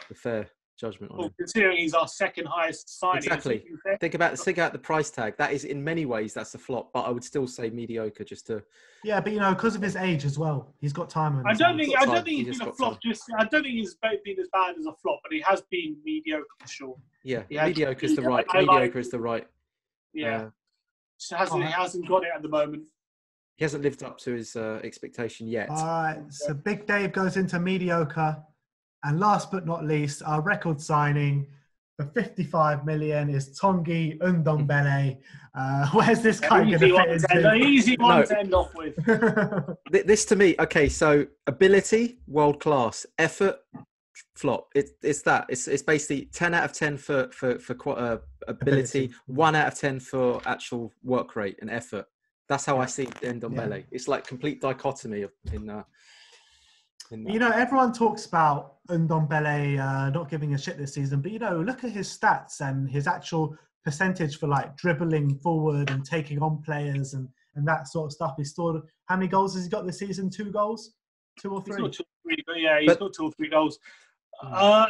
the fair judgment on Well, him. considering he's our second highest signing. Exactly. Think about the price tag. That is, in many ways, that's a flop. But I would still say mediocre, just to. Yeah, but because of his age as well, he's got time on his I don't hands. think he's been a flop. I don't think he's been as bad as a flop, but he has been mediocre for sure. Yeah, mediocre is the right. Yeah. He hasn't got it at the moment. He hasn't lived up to his expectation yet. All right, so Big Dave goes into mediocre. And last but not least, our record signing for 55 million is Tanguy Ndombele. Where's this guy going to fit into? An easy one to end off with. This to me, okay, so ability, world class. Effort, flop. It's that. It's basically 10 out of 10 for ability, 1 out of 10 for actual work rate and effort. That's how I see Ndombele. Yeah. It's like complete dichotomy in everyone talks about Ndombele not giving a shit this season, but look at his stats and his actual percentage for like dribbling forward and taking on players and that sort of stuff. He scored, how many goals has he got this season? 2 goals? 2 or 3? He's got 2 or 3, but yeah, he's got 2 or 3 goals.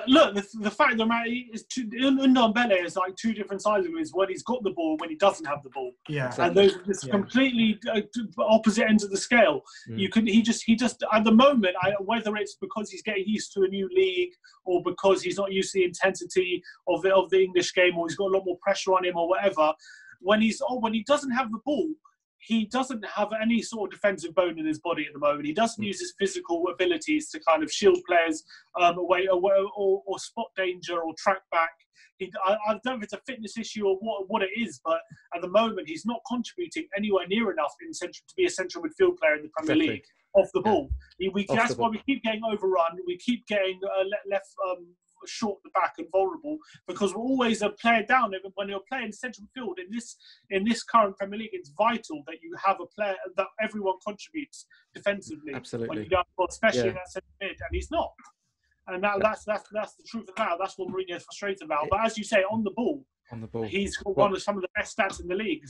Look, the fact of the matter is, Ndombele is like 2 different sides of him. Is when he's got the ball, when he doesn't have the ball. Yeah, exactly. And those are just completely opposite ends of the scale. He just at the moment, whether it's because he's getting used to a new league or because he's not used to the intensity of the English game, or he's got a lot more pressure on him or whatever. When he doesn't have the ball, he doesn't have any sort of defensive bone in his body at the moment. He doesn't use his physical abilities to kind of shield players away or spot danger or track back. I don't know if it's a fitness issue or what it is, but at the moment he's not contributing anywhere near enough to be a central midfield player in the Premier League off the ball. That's why we keep getting overrun. We keep getting left short at the back and vulnerable, because we're always a player down. When you're playing central midfield in this current Premier League, it's vital that you have a player that everyone contributes defensively. Absolutely. When you go, especially in that centre mid, and he's not. And that's the truth of the matter. That's what Mourinho's frustrated about. But as you say, on the ball, he's got one of some of the best stats in the league.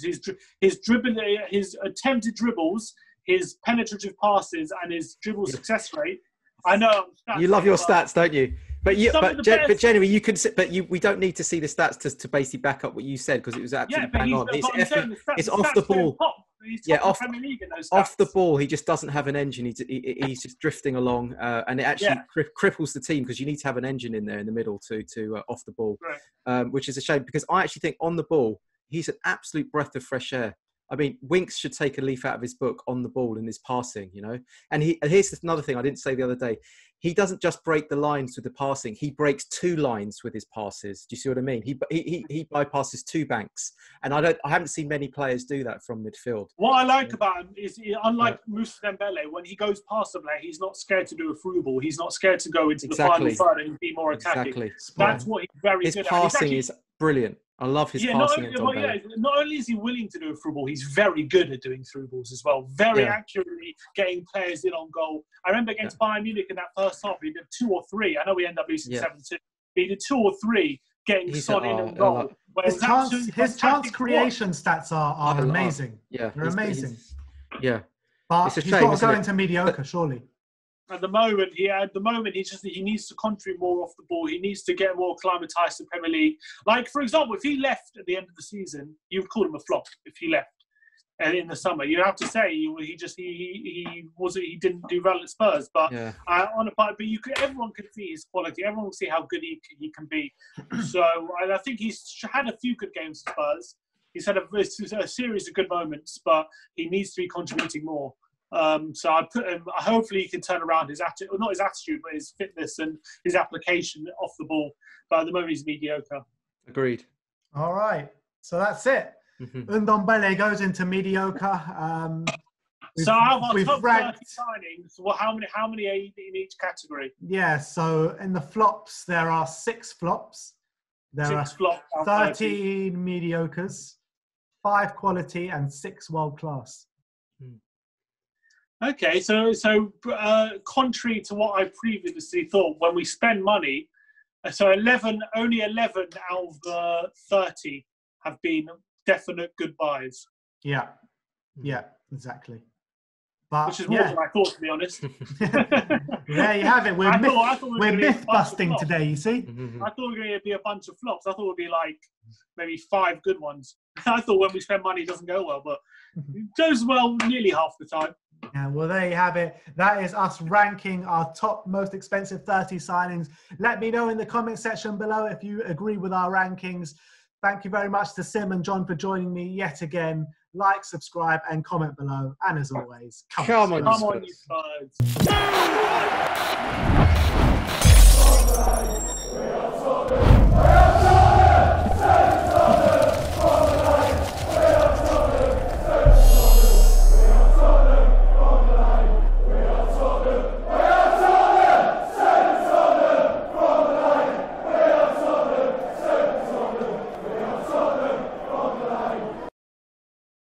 His dribbling, his attempted dribbles, his penetrative passes, and his dribble success rate. I know you love your stats, don't you? But generally, we don't need to see the stats to basically back up what you said, because it was absolutely bang on. It's off the ball. Off the ball, he just doesn't have an engine. He's just drifting along, and it actually cripples the team, because you need to have an engine in there in the middle to off the ball, which is a shame, because I actually think on the ball he's an absolute breath of fresh air. I mean, Winks should take a leaf out of his book on the ball in his passing, And here's another thing I didn't say the other day. He doesn't just break the lines with the passing. He breaks 2 lines with his passes. Do you see what I mean? He bypasses 2 banks. And I haven't seen many players do that from midfield. What I like about him is, unlike Moussa Dembele, when he goes past the player, he's not scared to do a through ball. He's not scared to go into the final third and be more attacking. Exactly. That's what he's very good at. His passing is brilliant. I love his passing. Not only is he willing to do a through ball, he's very good at doing through balls as well. Very accurately getting players in on goal. I remember against Bayern Munich in that first half, he did 2 or 3. I know we ended up losing 7-2. He did 2 or 3 getting Son in on goal. His chance creation stats are amazing. Yeah, they're amazing. But he's got to go into mediocre, surely. At the moment, he needs to contribute more off the ball. He needs to get more acclimatized to the Premier League. Like, for example, if he left at the end of the season, you'd call him a flop. If he left in the summer, you'd have to say he didn't do well at Spurs. But everyone could see his quality. Everyone can see how good he can be. So I think he's had a few good games at Spurs. He's had a series of good moments, but he needs to be contributing more. So I put him. Hopefully, he can turn around his attitude, not his attitude, but his fitness and his application off the ball. But at the moment, he's mediocre. Agreed. All right, so that's it. Ndombele goes into mediocre. So out of our top 30 signings, how many are in each category? Yeah. So in the flops, there are 6 flops. There are 13 mediocres, 5 quality, and 6 world class. Okay, so contrary to what I previously thought, when we spend money, so only 11 out of the 30 have been definite good buys. Yeah, exactly. But, which is more than I thought, to be honest. There you have it. We're myth busting today, you see. I thought we were going to be a bunch of flops. I thought it would be like maybe 5 good ones. I thought when we spend money, it doesn't go well, but it goes well nearly half the time. Yeah, well, there you have it. That is us ranking our top most expensive 30 signings. Let me know in the comment section below if you agree with our rankings. Thank you very much to Sim and John for joining me yet again. Like, subscribe, and comment below. And as always, come on, you Spurs.